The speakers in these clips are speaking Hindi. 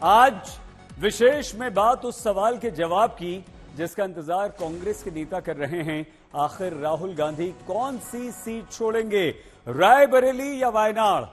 आज विशेष में बात उस सवाल के जवाब की जिसका इंतजार कांग्रेस के नेता कर रहे हैं। आखिर राहुल गांधी कौन सी सीट छोड़ेंगे, रायबरेली या वायनाड?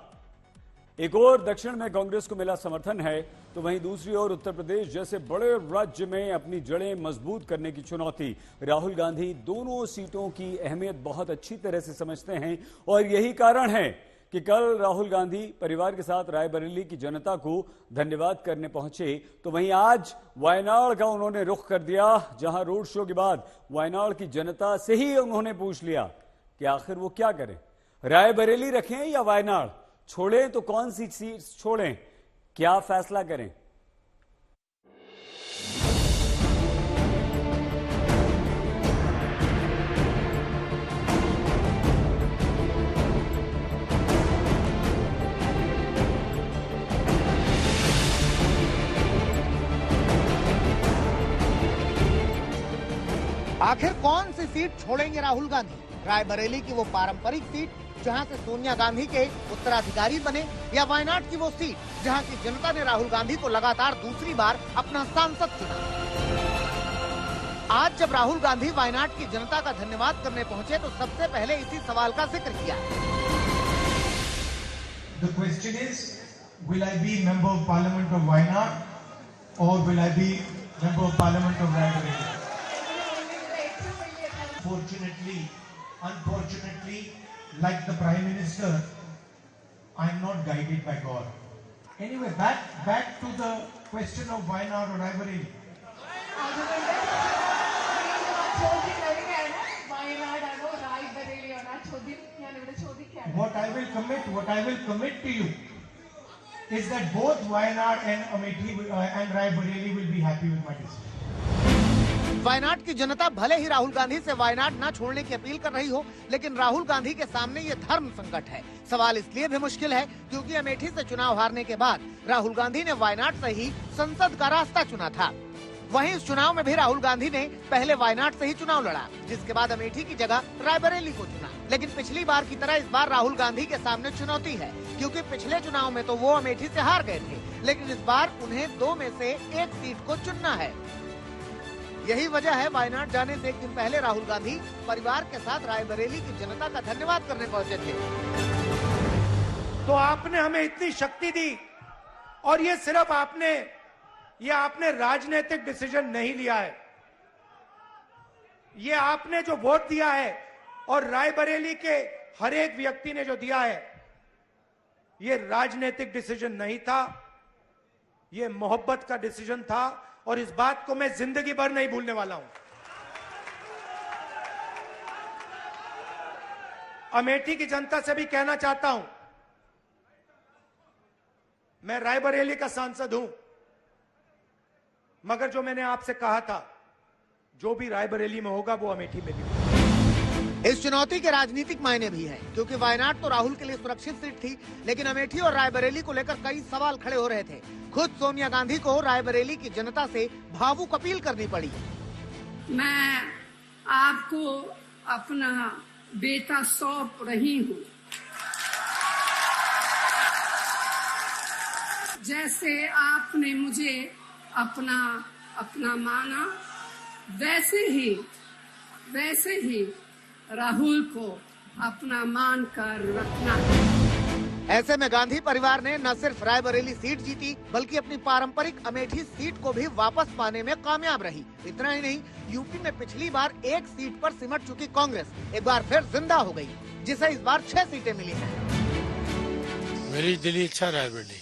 एक और दक्षिण में कांग्रेस को मिला समर्थन है तो वहीं दूसरी ओर उत्तर प्रदेश जैसे बड़े राज्य में अपनी जड़ें मजबूत करने की चुनौती। राहुल गांधी दोनों सीटों की अहमियत बहुत अच्छी तरह से समझते हैं और यही कारण है कि कल राहुल गांधी परिवार के साथ रायबरेली की जनता को धन्यवाद करने पहुंचे तो वहीं आज वायनाड का उन्होंने रुख कर दिया, जहां रोड शो के बाद वायनाड की जनता से ही उन्होंने पूछ लिया कि आखिर वो क्या करें, रायबरेली रखें या वायनाड? छोड़ें तो कौन सी सीट छोड़ें, क्या फैसला करें? आखिर कौन सी सीट छोड़ेंगे राहुल गांधी? रायबरेली की वो पारंपरिक सीट जहां से सोनिया गांधी के उत्तराधिकारी बने, या वायनाड की वो सीट जहां की जनता ने राहुल गांधी को लगातार दूसरी बार अपना सांसद चुना? आज जब राहुल गांधी वायनाड की जनता का धन्यवाद करने पहुंचे तो सबसे पहले इसी सवाल का जिक्र किया। The question is, will I be member of parliament of Wayanad or will I be member of parliament of Raebareli? Fortunately, unfortunately, like the Prime Minister, I am not guided by God. Anyway, back to the question of Wayanad or Raebareli. What I will commit to you is that both Wayanad and Amethi and Raebareli will be happy with my decision. Wayanad की जनता भले ही राहुल गांधी से वायनाड न छोड़ने की अपील कर रही हो, लेकिन राहुल गांधी के सामने ये धर्म संकट है। सवाल इसलिए भी मुश्किल है क्योंकि अमेठी से चुनाव हारने के बाद राहुल गांधी ने वायनाड से ही संसद का रास्ता चुना था। वहीं इस चुनाव में भी राहुल गांधी ने पहले वायनाड से ही चुनाव लड़ा, जिसके बाद अमेठी की जगह रायबरेली को चुना। लेकिन पिछली बार की तरह इस बार राहुल गांधी के सामने चुनौती है, क्योंकि पिछले चुनाव में तो वो अमेठी से हार गए थे, लेकिन इस बार उन्हें दो में से एक सीट को चुनना है। यही वजह है वायनाड जाने से एक दिन पहले राहुल गांधी परिवार के साथ रायबरेली की जनता का धन्यवाद करने पहुंचे थे। तो आपने हमें इतनी शक्ति दी और ये सिर्फ आपने राजनीतिक डिसीजन नहीं लिया है, ये आपने जो वोट दिया है और रायबरेली के हर एक व्यक्ति ने जो दिया है, ये राजनीतिक डिसीजन नहीं था, ये मोहब्बत का डिसीजन था और इस बात को मैं जिंदगी भर नहीं भूलने वाला हूं। अमेठी की जनता से भी कहना चाहता हूं, मैं रायबरेली का सांसद हूं, मगर जो मैंने आपसे कहा था, जो भी रायबरेली में होगा वो अमेठी में भी होगा। इस चुनौती के राजनीतिक मायने भी हैं, क्योंकि वायनाड तो राहुल के लिए सुरक्षित सीट थी, लेकिन अमेठी और रायबरेली को लेकर कई सवाल खड़े हो रहे थे। खुद सोनिया गांधी को रायबरेली की जनता से भावुक अपील करनी पड़ी। मैं आपको अपना बेटा सौंप रही हूँ। जैसे आपने मुझे अपना माना, वैसे ही राहुल को अपना मान कर रखना। ऐसे में गांधी परिवार ने न सिर्फ रायबरेली सीट जीती, बल्कि अपनी पारंपरिक अमेठी सीट को भी वापस पाने में कामयाब रही। इतना ही नहीं, यूपी में पिछली बार एक सीट पर सिमट चुकी कांग्रेस एक बार फिर जिंदा हो गई, जिसे इस बार 6 सीटें मिली हैं। मेरी दिली इच्छा रायबरेली,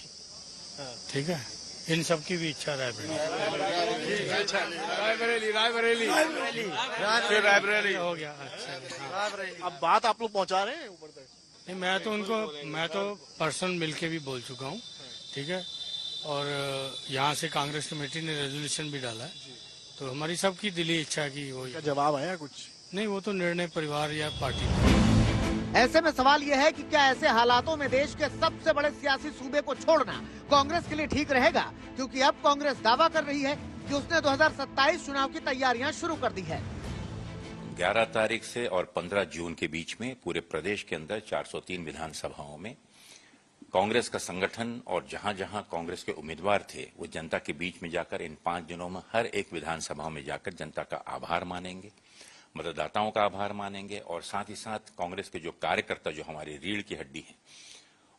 ठीक है, इन सब की भी इच्छा रायबरेली हो गया। अच्छा, अब बात आप लोग पहुंचा रहे हैं ऊपर तक। नहीं, मैं तो पर्सनल मिलके भी बोल चुका हूँ, ठीक है, और यहाँ से कांग्रेस कमेटी ने रेजोल्यूशन भी डाला है, तो हमारी सबकी दिली इच्छा की वो। जवाब आया कुछ? नहीं, वो तो निर्णय परिवार या पार्टी। ऐसे में सवाल यह है कि क्या ऐसे हालातों में देश के सबसे बड़े सियासी सूबे को छोड़ना कांग्रेस के लिए ठीक रहेगा, क्योंकि अब कांग्रेस दावा कर रही है कि उसने 2027 चुनाव की तैयारियां शुरू कर दी है। 11 तारीख से और 15 जून के बीच में पूरे प्रदेश के अंदर 403 विधानसभाओं में कांग्रेस का संगठन और जहां जहां कांग्रेस के उम्मीदवार थे वो जनता के बीच में जाकर इन 5 दिनों में हर एक विधानसभा में जाकर जनता का आभार मानेंगे, मतदाताओं का आभार मानेंगे और साथ ही साथ कांग्रेस के जो कार्यकर्ता जो हमारी रीढ़ की हड्डी हैं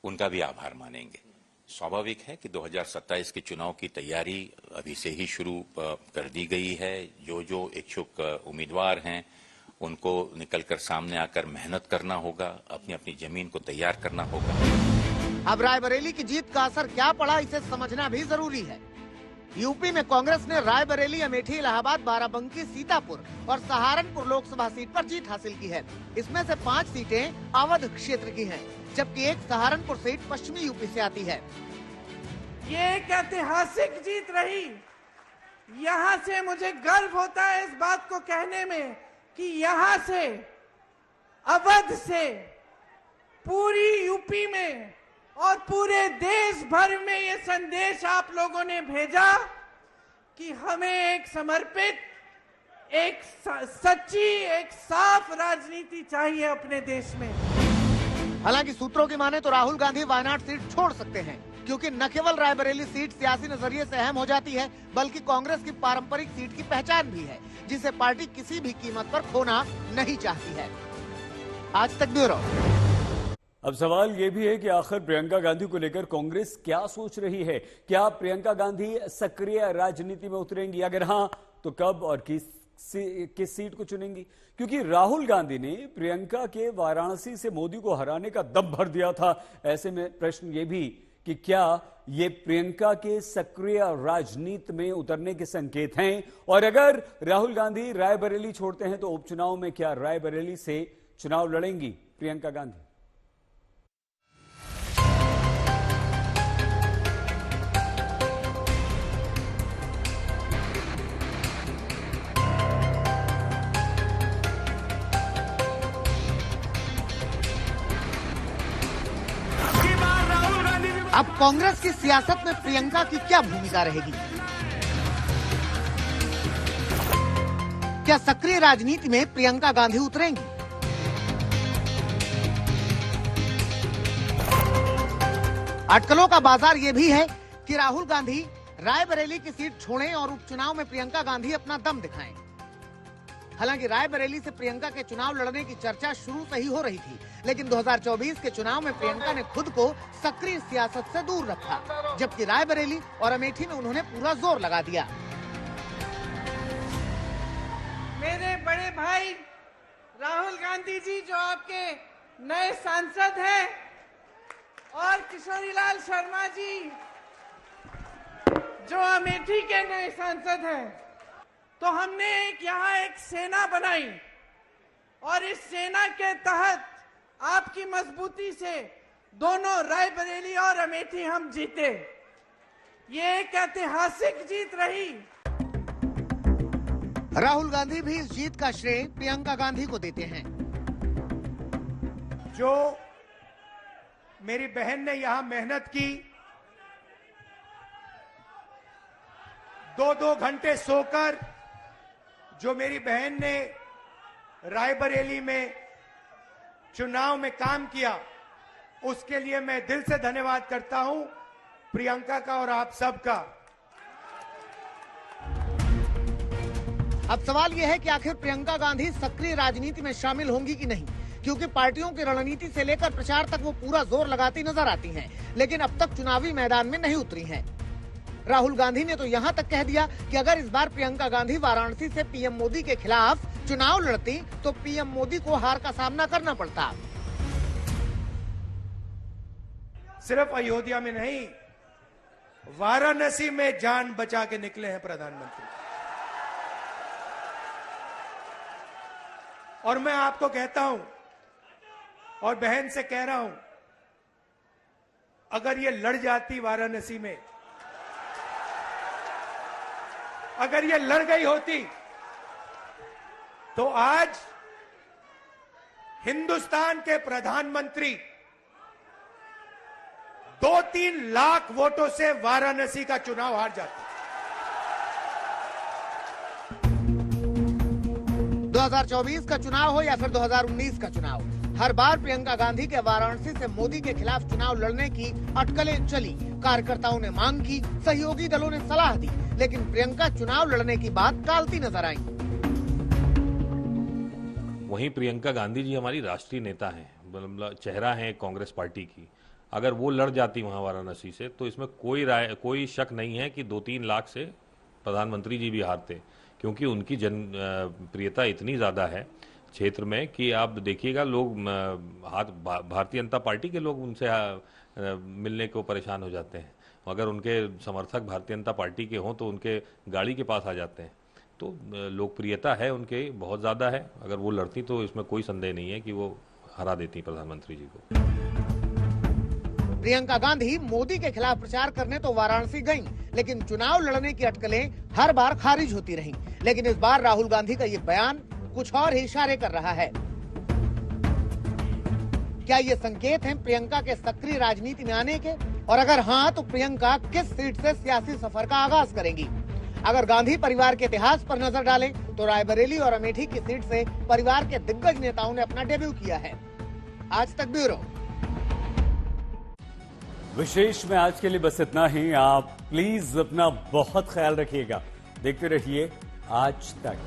उनका भी आभार मानेंगे। स्वाभाविक है कि 2027 के चुनाव की तैयारी अभी से ही शुरू कर दी गई है। जो जो इच्छुक उम्मीदवार हैं उनको निकलकर सामने आकर मेहनत करना होगा, अपनी अपनी जमीन को तैयार करना होगा। अब रायबरेली की जीत का असर क्या पड़ा, इसे समझना भी जरूरी है। यूपी में कांग्रेस ने रायबरेली, अमेठी, इलाहाबाद, बाराबंकी, सीतापुर और सहारनपुर लोकसभा सीट पर जीत हासिल की है। इसमें से 5 सीटें अवध क्षेत्र की हैं, जबकि एक सहारनपुर सीट पश्चिमी यूपी से आती है। ये एक ऐतिहासिक जीत रही। यहाँ से मुझे गर्व होता है इस बात को कहने में कि यहाँ से, अवध से पूरी यूपी में और पूरे देश भर में ये संदेश आप लोगों ने भेजा कि हमें एक समर्पित, एक सच्ची, एक साफ राजनीति चाहिए अपने देश में। हालांकि सूत्रों की माने तो राहुल गांधी वायनाड सीट छोड़ सकते हैं, क्योंकि न केवल रायबरेली सीट सियासी नजरिए से अहम हो जाती है, बल्कि कांग्रेस की पारंपरिक सीट की पहचान भी है, जिसे पार्टी किसी भी कीमत पर खोना नहीं चाहती है। आज तक ब्यूरो। अब सवाल यह भी है कि आखिर प्रियंका गांधी को लेकर कांग्रेस क्या सोच रही है। क्या प्रियंका गांधी सक्रिय राजनीति में उतरेंगी? अगर हां तो कब और किस सीट को चुनेंगी? क्योंकि राहुल गांधी ने प्रियंका के वाराणसी से मोदी को हराने का दम भर दिया था। ऐसे में प्रश्न ये भी कि क्या ये प्रियंका के सक्रिय राजनीति में उतरने के संकेत हैं? और अगर राहुल गांधी रायबरेली छोड़ते हैं तो उपचुनाव में क्या रायबरेली से चुनाव लड़ेंगी प्रियंका गांधी? अब कांग्रेस की सियासत में प्रियंका की क्या भूमिका रहेगी? क्या सक्रिय राजनीति में प्रियंका गांधी उतरेंगी? अटकलों का बाजार ये भी है कि राहुल गांधी रायबरेली की सीट छोड़ें और उपचुनाव में प्रियंका गांधी अपना दम दिखाएं। हालांकि रायबरेली से प्रियंका के चुनाव लड़ने की चर्चा शुरू से ही हो रही थी, लेकिन 2024 के चुनाव में प्रियंका ने खुद को सक्रिय सियासत से दूर रखा, जबकि रायबरेली और अमेठी में उन्होंने पूरा जोर लगा दिया। मेरे बड़े भाई राहुल गांधी जी जो आपके नए सांसद हैं और किशोरीलाल शर्मा जी जो अमेठी के नए सांसद हैं, तो हमने यहाँ एक सेना बनाई और इस सेना के तहत आपकी मजबूती से दोनों रायबरेली और अमेठी हम जीते। ये एक ऐतिहासिक जीत रही। राहुल गांधी भी इस जीत का श्रेय प्रियंका गांधी को देते हैं। जो मेरी बहन ने यहां मेहनत की, 2-2 घंटे सोकर जो मेरी बहन ने रायबरेली में चुनाव में काम किया, उसके लिए मैं दिल से धन्यवाद करता हूं प्रियंका का और आप सबका। अब सवाल यह है कि आखिर प्रियंका गांधी सक्रिय राजनीति में शामिल होंगी कि नहीं, क्योंकि पार्टियों की रणनीति से लेकर प्रचार तक वो पूरा जोर लगाती नजर आती हैं, लेकिन अब तक चुनावी मैदान में नहीं उतरी हैं। राहुल गांधी ने तो यहां तक कह दिया कि अगर इस बार प्रियंका गांधी वाराणसी से पीएम मोदी के खिलाफ चुनाव लड़ती तो पीएम मोदी को हार का सामना करना पड़ता। सिर्फ अयोध्या में नहीं, वाराणसी में जान बचा के निकले हैं प्रधानमंत्री। और मैं आपको कहता हूं और बहन से कह रहा हूं, अगर ये लड़ जाती वाराणसी में, अगर ये लड़ गई होती तो आज हिंदुस्तान के प्रधानमंत्री 2-3 लाख वोटों से वाराणसी का चुनाव हार जाते। 2024 का चुनाव हो या फिर 2019 का चुनाव, हर बार प्रियंका गांधी के वाराणसी से मोदी के खिलाफ चुनाव लड़ने की अटकलें चली। कार्यकर्ताओं ने मांग की, सहयोगी दलों ने सलाह दी, लेकिन प्रियंका चुनाव लड़ने की बात टालती नजर आई। वहीं प्रियंका गांधी जी हमारी राष्ट्रीय नेता हैं, मतलब चेहरा है कांग्रेस पार्टी की। अगर वो लड़ जाती वहां वाराणसी से तो इसमें कोई शक नहीं है कि 2-3 लाख से प्रधानमंत्री जी भी हारते, क्योंकि उनकी प्रियता इतनी ज्यादा है क्षेत्र में कि आप देखिएगा लोग भारतीय जनता पार्टी के लोग उनसे मिलने को परेशान हो जाते हैं। अगर उनके समर्थक भारतीय जनता पार्टी के हों तो उनके गाड़ी के पास आ जाते हैं। तो लोकप्रियता है उनके बहुत ज्यादा है। अगर वो लड़ती तो इसमें कोई संदेह नहीं है कि वो हरा देती प्रधानमंत्री जी को। प्रियंका गांधी मोदी के खिलाफ प्रचार करने तो वाराणसी गईं, लेकिन चुनाव लड़ने की अटकलें हर बार खारिज होती रहीं। लेकिन इस बार राहुल गांधी का ये बयान कुछ और ही इशारे कर रहा है। क्या ये संकेत हैं प्रियंका के सक्रिय राजनीति में आने के? और अगर हाँ, तो प्रियंका किस सीट से सियासी सफर का आगाज करेंगी? अगर गांधी परिवार के इतिहास पर नजर डालें तो रायबरेली और अमेठी की सीट से परिवार के दिग्गज नेताओं ने अपना डेब्यू किया है। आज तक ब्यूरो। विशेष में आज के लिए बस इतना ही। आप प्लीज अपना बहुत ख्याल रखिएगा। देखते रहिए आज तक।